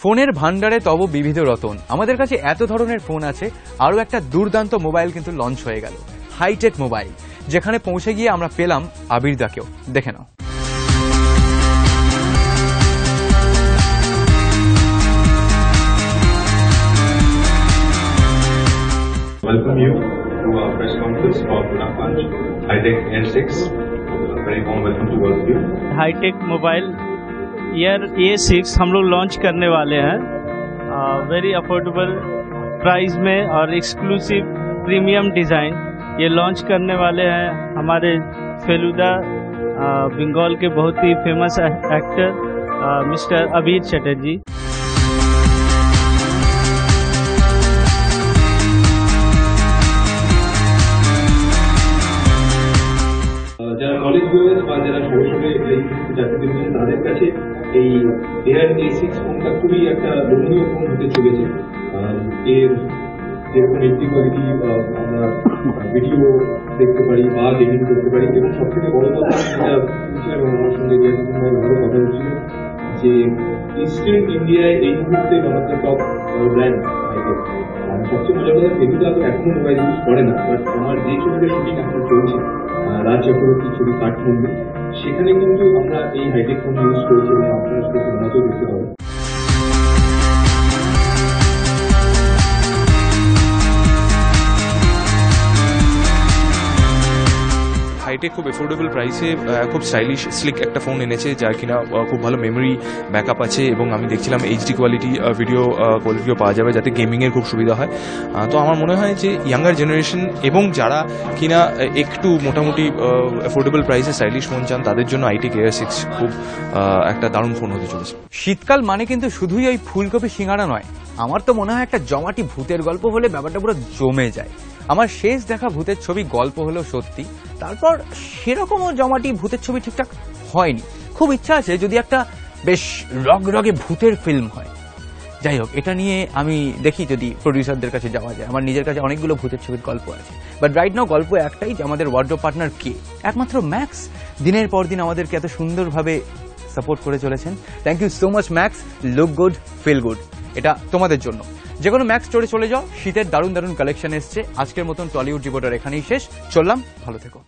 ফোনের ভান্ডারে তব বিবিধ রতন। আমাদের কাছে এত ধরনের ফোন আছে, আরও একটা দুর্দান্ত মোবাইল কিন্তু লঞ্চ হয়ে গেল, হাইটেক মোবাইল, যেখানে পৌঁছে গিয়ে আমরা পেলাম আবিরদাকেও। দেখে নাও। Welcome you to our press conference for product launch, Hitech Air 6. Very warm welcome to all of you. Hitech mobile Air A6 हम लोग लॉन्च करने वाले हैं वेरी अफोर्डेबल प्राइस में और एक्सक्लूसिव प्रीमियम डिज़ाइन ये लॉन्च करने वाले हैं हमारे फेलुदा बंगाल के बहुत ही फेमस एक्टर मिस्टर अबीर चटर्जी। যারা কলেজ গোয়ার্স বা যারা সরাসরি এই চাকরি করছেন তাদের কাছে এই এয়ার A6 ফোনটা খুবই একটা লোভনীয় ফোন হতে চলেছে। এর যেরকম এইচডি কোয়ালিটি আমরা ভিডিও দেখতে পারি বা গেমিং করতে পারি, এবং সব থেকে বড় কথা যেটা ফিউচার আমার সঙ্গে ভালো কথা হচ্ছিল যে ইস্টার্ন ইন্ডিয়ায় এই মুহূর্তে one of the top brand Hitech. সবচেয়ে মজার কথা, ফেলুদা তো এখনো মোবাইল ইউজ করে না, বাট আমার যে ছবিটা শুটিং এখন চলছে রাজ চক্রবর্তীর ছবি কাঠমান্ডু, সেখানে কিন্তু আমরা এই হাইটেক ফোন ইউজ করেছি এবং আপনারা সেটা সিনেমাতেও দেখতে পাবেন। হাইটেক খুব এফোর্ডেবল প্রাইসে খুব স্টাইলিশ স্লিক একটা ফোন এনেছে, যার কিনা খুব ভালো মেমোরি ব্যাকআপ আছে, এবং আমি দেখছিলাম এইচডি কোয়ালিটি ভিডিও কোয়ালিটিও পাওয়া যাবে, যাতে গেমিংয়ের খুব সুবিধা হয়। তো আমার মনে হয় যে ইয়াঙ্গার জেনারেশন এবং যারা কিনা একটু মোটামুটি এফোর্ডেবল প্রাইসে স্টাইলিশ ফোন চান, তাদের জন্য হাইটেক এয়ার 6 খুব একটা দারুণ ফোন হতে চলেছে। শীতকাল মানে কিন্তু শুধুই ওই ফুলকপি সিঙ্গারা নয়, আমার তো মনে হয় একটা জমাটি ভূতের গল্প হলে ব্যাপারটা পুরো জমে যায়। আমার শেষ দেখা ভূতের ছবি গল্প হলেও সত্যি, তারপর সেরকমও জমাটি ভূতের ছবি ঠিকঠাক হয়নি। খুব ইচ্ছা আছে যদি একটা বেশ রগরগে ভূতের ফিল্ম হয়। যাই হোক, এটা নিয়ে আমি দেখি যদি প্রডিউসারদের কাছে যাওয়া যায়। আমার নিজের কাছে অনেকগুলো ভূতের ছবির গল্প আছে, বাট রাইট নাও গল্প একটাই, যে আমাদের ওয়ার্ডরোব পার্টনার কে, একমাত্র ম্যাক্স। দিনের পর দিন আমাদেরকে এত সুন্দরভাবে সাপোর্ট করে চলেছেন। Thank you so much Max. Look good, feel good, এটা তোমাদের জন্য। যে কোনো ম্যাক্স স্টোরে চলে যাও, শীতের দারুণ দারুণ কালেকশন এসছে। আজকের মতন টলিউড রিপোর্টার এখানেই শেষ। চললাম, ভালো থেকো।